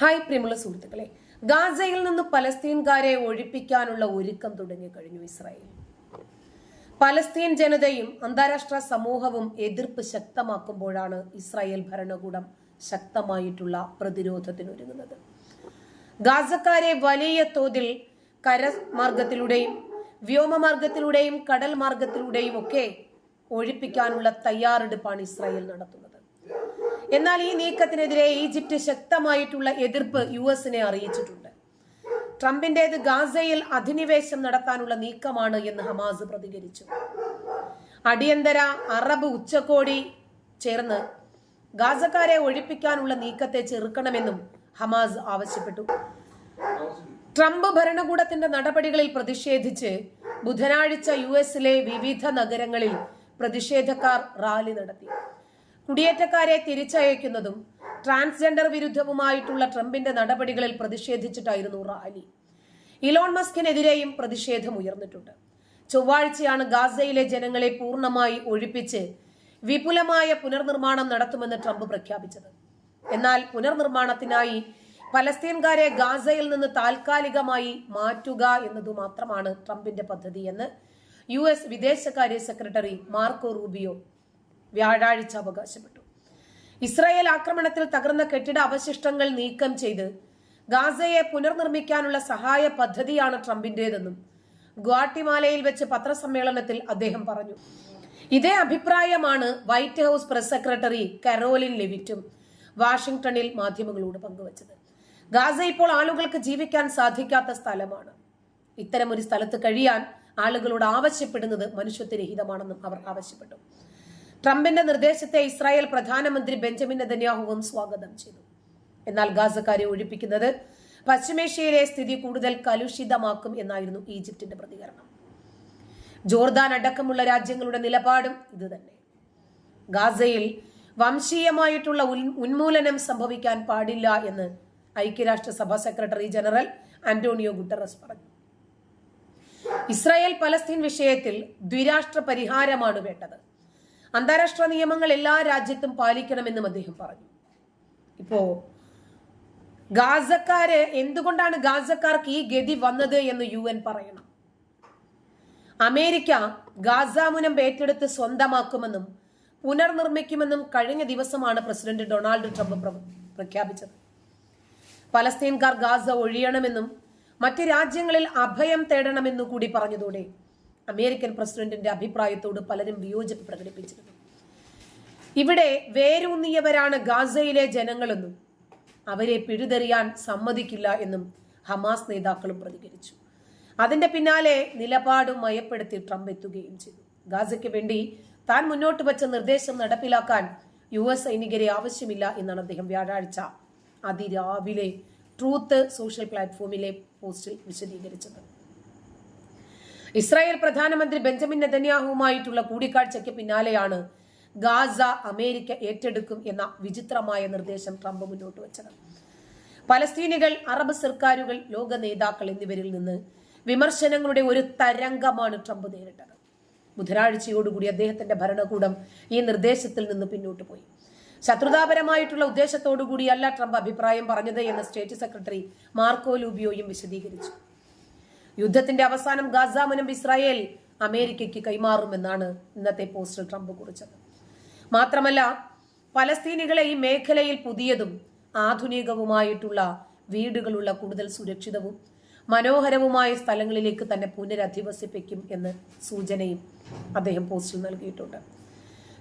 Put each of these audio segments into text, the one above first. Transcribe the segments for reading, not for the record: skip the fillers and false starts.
Hi പ്രിയമുള്ള സുഹൃത്തുക്കളെ, ഗാസയിൽ നിന്ന് പലസ്തീൻകാരെ ഒഴിപ്പിക്കാനുള്ള ഒരുക്കം തുടങ്ങിക്കഴിഞ്ഞു ഇസ്രായേൽ. പലസ്തീൻ ജനതയും അന്താരാഷ്ട്ര സമൂഹവും എതിർപ്പ് ശക്തമാക്കുമ്പോഴാണ് ഇസ്രായേൽ ഭരണകൂടം ശക്തമായിട്ടുള്ള പ്രതിരോധത്തിനൊരുങ്ങുന്നത്. ഗാസക്കാരെ വലിയ തോതിൽ കരമാർഗത്തിലൂടെയും വ്യോമമാർഗത്തിലൂടെയും കടൽ മാർഗത്തിലൂടെയും ഒക്കെ ഒഴിപ്പിക്കാനുള്ള തയ്യാറെടുപ്പാണ് ഇസ്രായേൽ നടത്തുന്നത്. എന്നാൽ ഈ നീക്കത്തിനെതിരെ ഈജിപ്ത് ശക്തമായിട്ടുള്ള എതിർപ്പ് യുഎസിനെ അറിയിച്ചിട്ടുണ്ട്. ട്രംപിന്റേത് ഗാസയിൽ അധിനിവേശം നടത്താനുള്ള നീക്കമാണ് എന്ന് ഹമാസ് പ്രതികരിച്ചു. അടിയന്തര അറബ് ഉച്ചകോടി ചേർന്ന് ഗാസക്കാരെ ഒഴിപ്പിക്കാനുള്ള നീക്കത്തെ ചെറുക്കണമെന്നും ഹമാസ് ആവശ്യപ്പെട്ടു. ട്രംപ് ഭരണകൂടത്തിന്റെ നടപടികളിൽ പ്രതിഷേധിച്ച് ബുധനാഴ്ച യുഎസിലെ വിവിധ നഗരങ്ങളിൽ പ്രതിഷേധക്കാർ റാലി നടത്തി. കുടിയേറ്റക്കാരെ തിരിച്ചയക്കുന്നതും ട്രാൻസ്ജെൻഡർ വിരുദ്ധവുമായിട്ടുള്ള ട്രംപിന്റെ നടപടികളിൽ പ്രതിഷേധിച്ചിട്ടായിരുന്നു റാലി. ഇലോൺ മസ്കിനെതിരെയും പ്രതിഷേധം ഉയർന്നിട്ടുണ്ട്. ചൊവ്വാഴ്ചയാണ് ഗാസയിലെ ജനങ്ങളെ പൂർണ്ണമായി ഒഴിപ്പിച്ച് വിപുലമായ പുനർനിർമ്മാണം നടത്തുമെന്ന് ട്രംപ് പ്രഖ്യാപിച്ചത്. എന്നാൽ പുനർനിർമ്മാണത്തിനായി പലസ്തീൻകാരെ ഗാസയിൽ നിന്ന് താൽക്കാലികമായി മാറ്റുക എന്നതു മാത്രമാണ് ട്രംപിന്റെ പദ്ധതി എന്ന് യുഎസ് വിദേശകാര്യ സെക്രട്ടറി മാർക്കോ റൂബിയോ വ്യാഴാഴ്ച അവകാശപ്പെട്ടു. ഇസ്രായേൽ ആക്രമണത്തിൽ തകർന്ന കെട്ടിട അവശിഷ്ടങ്ങൾ നീക്കം ചെയ്ത് ഗാസയെ പുനർനിർമ്മിക്കാനുള്ള സഹായ പദ്ധതിയാണ് ട്രംപിന്റേതെന്നും ഗ്വാട്ടിമാലയിൽ വെച്ച് പത്രസമ്മേളനത്തിൽ അദ്ദേഹം പറഞ്ഞു. ഇതേ അഭിപ്രായമാണ് White House press secretary Karoline ലെവിറ്റും വാഷിംഗ്ടണിൽ മാധ്യമങ്ങളോട് പങ്കുവച്ചത്. ഗാസ ഇപ്പോൾ ആളുകൾക്ക് ജീവിക്കാൻ സാധിക്കാത്ത സ്ഥലമാണ്. ഇത്തരമൊരു സ്ഥലത്ത് കഴിയാൻ ആളുകളോട് ആവശ്യപ്പെടുന്നത് മനുഷ്യത്വരഹിതമാണെന്നും അവർ ആവശ്യപ്പെട്ടു. ട്രംപിന്റെ നിർദ്ദേശത്തെ ഇസ്രായേൽ പ്രധാനമന്ത്രി ബെഞ്ചമിൻ നെതന്യാഹുവും സ്വാഗതം ചെയ്തു. എന്നാൽ ഗാസക്കാരെ ഒഴിപ്പിക്കുന്നത് പശ്ചിമേഷ്യയിലെ സ്ഥിതി കൂടുതൽ കലുഷിതമാക്കും എന്നായിരുന്നു ഈജിപ്തിന്റെ പ്രതികരണം. ജോർദാൻ അടക്കമുള്ള രാജ്യങ്ങളുടെ നിലപാടും ഇതുതന്നെ. ഗാസയിൽ വംശീയമായിട്ടുള്ള ഉന്മൂലനം സംഭവിക്കാൻ പാടില്ല എന്ന് ഐക്യരാഷ്ട്രസഭ സെക്രട്ടറി ജനറൽ ആന്റോണിയോ ഗുട്ടറസ് പറഞ്ഞു. ഇസ്രായേൽ പലസ്തീൻ വിഷയത്തിൽ ദ്വിരാഷ്ട്ര പരിഹാരമാണ് വേണ്ടത്. അന്താരാഷ്ട്ര നിയമങ്ങൾ എല്ലാ രാജ്യത്തും പാലിക്കണമെന്നും അദ്ദേഹം പറഞ്ഞു. ഇപ്പോ എന്തുകൊണ്ടാണ് ഗാസക്കാർക്ക് ഈ ഗതി വന്നത് എന്ന് UN പറയണം. അമേരിക്ക ഗാസ മുനം ഏറ്റെടുത്ത് സ്വന്തമാക്കുമെന്നും പുനർനിർമ്മിക്കുമെന്നും കഴിഞ്ഞ ദിവസമാണ് പ്രസിഡന്റ് ഡൊണാൾഡ് ട്രംപ് പ്രഖ്യാപിച്ചത്. പലസ്തീൻകാർ ഗാസ ഒഴിയണമെന്നും മറ്റ് രാജ്യങ്ങളിൽ അഭയം തേടണമെന്നു കൂടി പറഞ്ഞതോടെ അമേരിക്കൻ പ്രസിഡന്റിന്റെ അഭിപ്രായത്തോട് പലരും വിയോജിപ്പ് പ്രകടിപ്പിച്ചിരുന്നു. ഇവിടെ വേരൂന്നിയവരാണ് ഗാസയിലെ ജനങ്ങളെന്നും അവരെ പിഴുതെറിയാൻ സമ്മതിക്കില്ല എന്നും ഹമാസ് നേതാക്കളും പ്രതികരിച്ചു. അതിന്റെ പിന്നാലെ നിലപാട് മയപ്പെടുത്തി ട്രംപ് എത്തുകയും ചെയ്തു. ഗാസയ്ക്ക് വേണ്ടി താൻ മുന്നോട്ട് വച്ച നിർദ്ദേശം നടപ്പിലാക്കാൻ US സൈനികരെ ആവശ്യമില്ല എന്നാണ് അദ്ദേഹം വ്യാഴാഴ്ച അതിരാവിലെ ട്രൂത്ത് സോഷ്യൽ പ്ലാറ്റ്ഫോമിലെ പോസ്റ്റിൽ വിശദീകരിച്ചത്. ഇസ്രായേൽ പ്രധാനമന്ത്രി ബെഞ്ചമിൻ നെതന്യാഹുവുമായിട്ടുള്ള കൂടിക്കാഴ്ചയ്ക്ക് പിന്നാലെയാണ് ഗാസ അമേരിക്ക ഏറ്റെടുക്കും എന്ന വിചിത്രമായ നിർദ്ദേശം ട്രംപ് മുന്നോട്ട് വെച്ചത്. പലസ്തീനികൾ, അറബ് സർക്കാരുകൾ, ലോക നേതാക്കൾ എന്നിവരിൽ നിന്ന് വിമർശനങ്ങളുടെ ഒരു തരംഗമാണ് ട്രംപ് നേരിട്ടത്. ബുധനാഴ്ചയോടുകൂടി അദ്ദേഹത്തിന്റെ ഭരണകൂടം ഈ നിർദ്ദേശത്തിൽ നിന്ന് പിന്നോട്ട് പോയി. ശത്രുതാപരമായിട്ടുള്ള ഉദ്ദേശത്തോടുകൂടിയല്ല ട്രംപ് അഭിപ്രായം പറഞ്ഞത് എന്ന് സ്റ്റേറ്റ് സെക്രട്ടറി മാർക്കോ ലൂബിയോയും വിശദീകരിച്ചു. യുദ്ധത്തിന്റെ അവസാനം ഗാസ മുനം ഇസ്രായേൽ അമേരിക്കയ്ക്ക് കൈമാറുമെന്നാണ് ഇന്നത്തെ പോസ്റ്റിൽ ട്രംപ് കുറിച്ചത്. മാത്രമല്ല, പലസ്തീനികളെ ഈ മേഖലയിൽ പുതിയതും ആധുനികവുമായിട്ടുള്ള വീടുകളുള്ള കൂടുതൽ സുരക്ഷിതവും മനോഹരവുമായ സ്ഥലങ്ങളിലേക്ക് തന്നെ പുനരധിവസിപ്പിക്കും എന്ന് സൂചനയും അദ്ദേഹം പോസ്റ്റിൽ നൽകിയിട്ടുണ്ട്.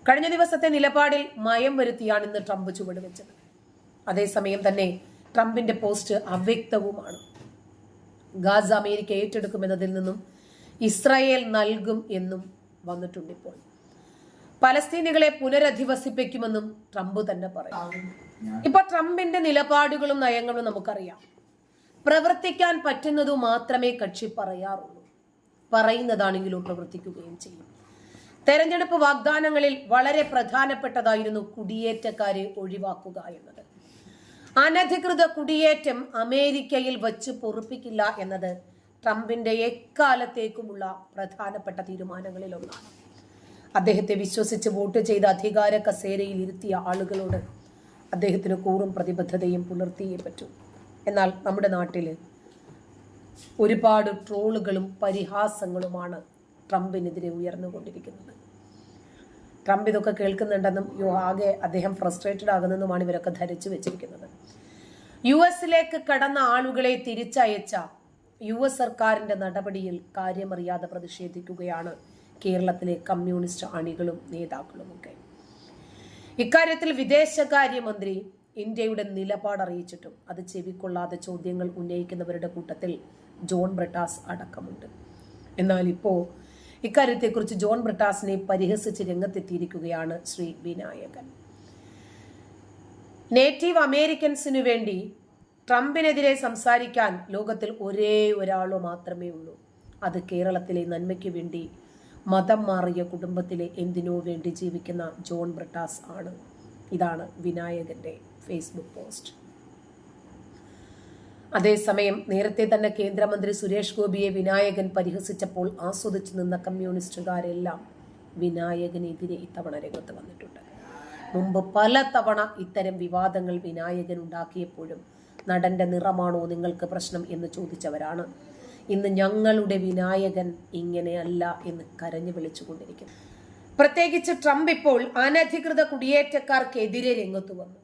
കഴിഞ്ഞ ദിവസത്തെ നിലപാടിൽ മയം വരുത്തിയാണ് ഇന്ന് ട്രംപ് ചുവടുവെച്ചത്. അതേസമയം തന്നെ ട്രംപിന്റെ പോസ്റ്റ് അവ്യക്തവുമാണ്. ഗാസ അമേരിക്ക ഏറ്റെടുക്കുമെന്നതിൽ നിന്നും ഇസ്രായേൽ നൽകും എന്നും വന്നിട്ടുണ്ട്. ഇപ്പോൾ പലസ്തീനികളെ പുനരധിവസിപ്പിക്കുമെന്നും ട്രംപ് തന്നെ പറയും. ഇപ്പൊ ട്രംപിന്റെ നിലപാടുകളും നയങ്ങളും നമുക്കറിയാം. പ്രവർത്തിക്കാൻ പറ്റുന്നതു മാത്രമേ കക്ഷി പറയാറുള്ളൂ. പറയുന്നതാണെങ്കിലും പ്രവർത്തിക്കുകയും ചെയ്യും. തെരഞ്ഞെടുപ്പ് വാഗ്ദാനങ്ങളിൽ വളരെ പ്രധാനപ്പെട്ടതായിരുന്നു കുടിയേറ്റക്കാരെ ഒഴിവാക്കുക എന്നത്. അനധികൃത കുടിയേറ്റം അമേരിക്കയിൽ വച്ച് പൊറുപ്പിക്കില്ല എന്നത് ട്രംപിന്റെ എക്കാലത്തേക്കുമുള്ള പ്രധാനപ്പെട്ട തീരുമാനങ്ങളിൽ ഒന്നാണ്. അദ്ദേഹത്തെ വിശ്വസിച്ച് വോട്ട് ചെയ്ത അധികാര കസേരയിൽ ഇരുത്തിയ ആളുകളോട് അദ്ദേഹത്തിന് കൂറും പ്രതിബദ്ധതയും പുലർത്തിയേ പറ്റൂ. എന്നാൽ നമ്മുടെ നാട്ടിൽ ഒരുപാട് ട്രോളുകളും പരിഹാസങ്ങളുമാണ് ട്രംപിനെതിരെ ഉയർന്നുകൊണ്ടിരിക്കുന്നത്. ട്രംപ് ഇതൊക്കെ കേൾക്കുന്നുണ്ടെന്നും ആകെ അദ്ദേഹം ഫ്രസ്ട്രേറ്റഡ് ആകുന്നെന്നുമാണ് ഇവരൊക്കെ ധരിച്ചു വെച്ചിരിക്കുന്നത്. US കടന്ന ആളുകളെ തിരിച്ചയച്ച US സർക്കാരിന്റെ നടപടിയിൽ കാര്യമറിയാതെ പ്രതിഷേധിക്കുകയാണ് കേരളത്തിലെ കമ്മ്യൂണിസ്റ്റ് അണികളും നേതാക്കളുമൊക്കെ. ഇക്കാര്യത്തിൽ വിദേശകാര്യമന്ത്രി ഇന്ത്യയുടെ നിലപാട് അറിയിച്ചിട്ടും അത് ചെവിക്കൊള്ളാതെ ചോദ്യങ്ങൾ ഉന്നയിക്കുന്നവരുടെ കൂട്ടത്തിൽ ജോൺ ബ്രിട്ടാസ് അടക്കമുണ്ട്. എന്നാൽ ഇപ്പോൾ ഇക്കാര്യത്തെക്കുറിച്ച് ജോൺ ബ്രിട്ടാസിനെ പരിഹസിച്ച് രംഗത്തെത്തിയിരിക്കുകയാണ് ശ്രീ വിനായകൻ. നേറ്റീവ് അമേരിക്കൻസിനു വേണ്ടി ട്രംപിനെതിരെ സംസാരിക്കാൻ ലോകത്തിൽ ഒരേ ഒരാളോ മാത്രമേ ഉള്ളൂ. അത് കേരളത്തിലെ നന്മയ്ക്ക് വേണ്ടി മതം മാറിയ കുടുംബത്തിലെ എന്തിനോ വേണ്ടി ജീവിക്കുന്ന ജോൺ ബ്രിട്ടാസ് ആണ്. ഇതാണ് വിനായകന്റെ ഫേസ്ബുക്ക് പോസ്റ്റ്. അതേസമയം നേരത്തെ തന്നെ കേന്ദ്രമന്ത്രി സുരേഷ് ഗോപിയെ വിനായകൻ പരിഹസിച്ചപ്പോൾ ആസ്വദിച്ചു നിന്ന കമ്മ്യൂണിസ്റ്റുകാരെല്ലാം വിനായകനെതിരെ ഇത്തവണ രംഗത്ത് വന്നിട്ടുണ്ട്. മുമ്പ് പല തവണ ഇത്തരം വിവാദങ്ങൾ വിനായകൻ ഉണ്ടാക്കിയപ്പോഴും നടന്റെ നിറമാണോ നിങ്ങൾക്ക് പ്രശ്നം എന്ന് ചോദിച്ചവരാണ് ഇന്ന് ഞങ്ങളുടെ വിനായകൻ ഇങ്ങനെയല്ല എന്ന് കരഞ്ഞു വിളിച്ചുകൊണ്ടിരിക്കുന്നു. പ്രത്യേകിച്ച് ട്രംപ് ഇപ്പോൾ അനധികൃത കുടിയേറ്റക്കാർക്കെതിരെ രംഗത്തു വന്നു.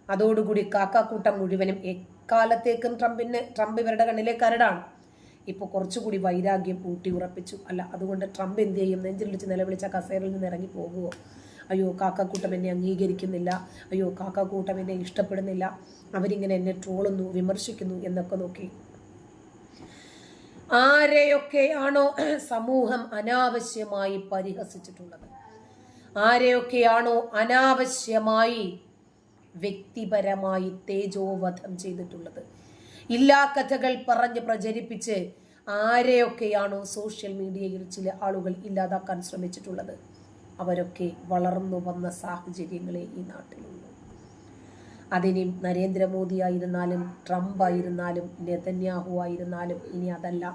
അതോടുകൂടി കാക്കാക്കൂട്ടം മുഴുവനും എക്കാലത്തേക്കും ട്രംപ് ഇവരുടെ കണ്ണിലെ കരടാണ്. ഇപ്പോൾ കുറച്ചുകൂടി വൈരാഗ്യം ഊട്ടി ഉറപ്പിച്ചു. അല്ല, അതുകൊണ്ട് ട്രംപ് എന്ത് ചെയ്യും? നെഞ്ചിലിടിച്ച് നിലവിളിച്ച കസേരയിൽ നിന്ന് ഇറങ്ങി പോകുമോ? അയ്യോ, കാക്കാക്കൂട്ടം എന്നെ അംഗീകരിക്കുന്നില്ല, അയ്യോ കാക്കാക്കൂട്ടം എന്നെ ഇഷ്ടപ്പെടുന്നില്ല, അവരിങ്ങനെ എന്നെ ട്രോളുന്നു, വിമർശിക്കുന്നു എന്നൊക്കെ നോക്കി ആരെയൊക്കെയാണോ സമൂഹം അനാവശ്യമായി പരിഹസിച്ചിട്ടുള്ളത്, ആരെയൊക്കെയാണോ അനാവശ്യമായി വ്യക്തിപരമായി തേജോവധം ചെയ്തിട്ടുള്ളത്, ഇല്ലാ കഥകൾ പറഞ്ഞ് പ്രചരിപ്പിച്ച് ആരെയൊക്കെയാണോ സോഷ്യൽ മീഡിയയിൽ ചില ആളുകൾ ഇല്ലാതാക്കാൻ ശ്രമിച്ചിട്ടുള്ളത്, അവരൊക്കെ വളർന്നു വന്ന സാഹചര്യങ്ങളെ ഈ നാട്ടിലുള്ളൂ. അതിനി നരേന്ദ്രമോദി ആയിരുന്നാലും ട്രംപ് ആയിരുന്നാലും നെതന്യാഹു ആയിരുന്നാലും ഇനി അതല്ല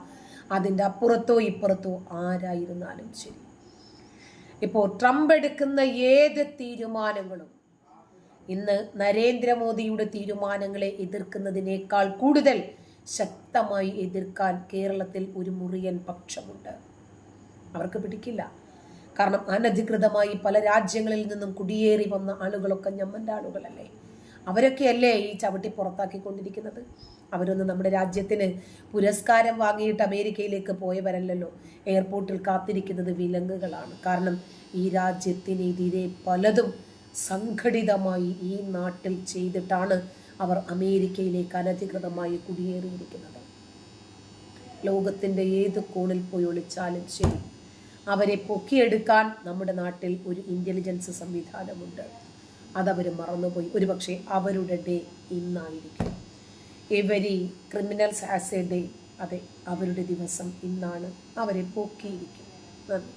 അതിൻ്റെ അപ്പുറത്തോ ഇപ്പുറത്തോ ആരായിരുന്നാലും ശരി, ഇപ്പോൾ ട്രംപ് എടുക്കുന്ന ഏത് തീരുമാനങ്ങളും ഇന്ന് നരേന്ദ്രമോദിയുടെ തീരുമാനങ്ങളെ എതിർക്കുന്നതിനേക്കാൾ കൂടുതൽ ശക്തമായി എതിർക്കാൻ കേരളത്തിൽ ഒരു മുറിയൻ പക്ഷമുണ്ട്. അവർക്ക് പിടിക്കില്ല. കാരണം അനധികൃതമായി പല രാജ്യങ്ങളിൽ നിന്നും കുടിയേറി വന്ന ആളുകളൊക്കെ ഞമ്മൻ്റെ ആളുകളല്ലേ. അവരൊക്കെയല്ലേ ഈ ചവിട്ടി പുറത്താക്കിക്കൊണ്ടിരിക്കുന്നത്. അവരൊന്നും നമ്മുടെ രാജ്യത്തിന് പുരസ്കാരം വാങ്ങിയിട്ട് അമേരിക്കയിലേക്ക് പോയവരല്ലല്ലോ. എയർപോർട്ടിൽ കാത്തിരിക്കുന്നത് വിലങ്ങുകളാണ്. കാരണം ഈ രാജ്യത്തിനെതിരെ പലതും സംഘടിതമായി ഈ നാട്ടിൽ ചെയ്തിട്ടാണ് അവർ അമേരിക്കയിലേക്ക് അനധികൃതമായി കുടിയേറിയിരിക്കുന്നത്. ലോകത്തിൻ്റെ ഏത് കോണിൽ പോയി ഒളിച്ചാലും ശരി, അവരെ പൊക്കിയെടുക്കാൻ നമ്മുടെ നാട്ടിൽ ഒരു ഇന്റലിജൻസ് സംവിധാനമുണ്ട്. അതവർ മറന്നുപോയി. ഒരുപക്ഷെ അവരുടെ ഡേ ഇന്നായിരിക്കും. Every criminals has a day. അതെ, അവരുടെ ദിവസം ഇന്നാണ്. അവരെ പൊക്കിയിരിക്കും. നന്ദി.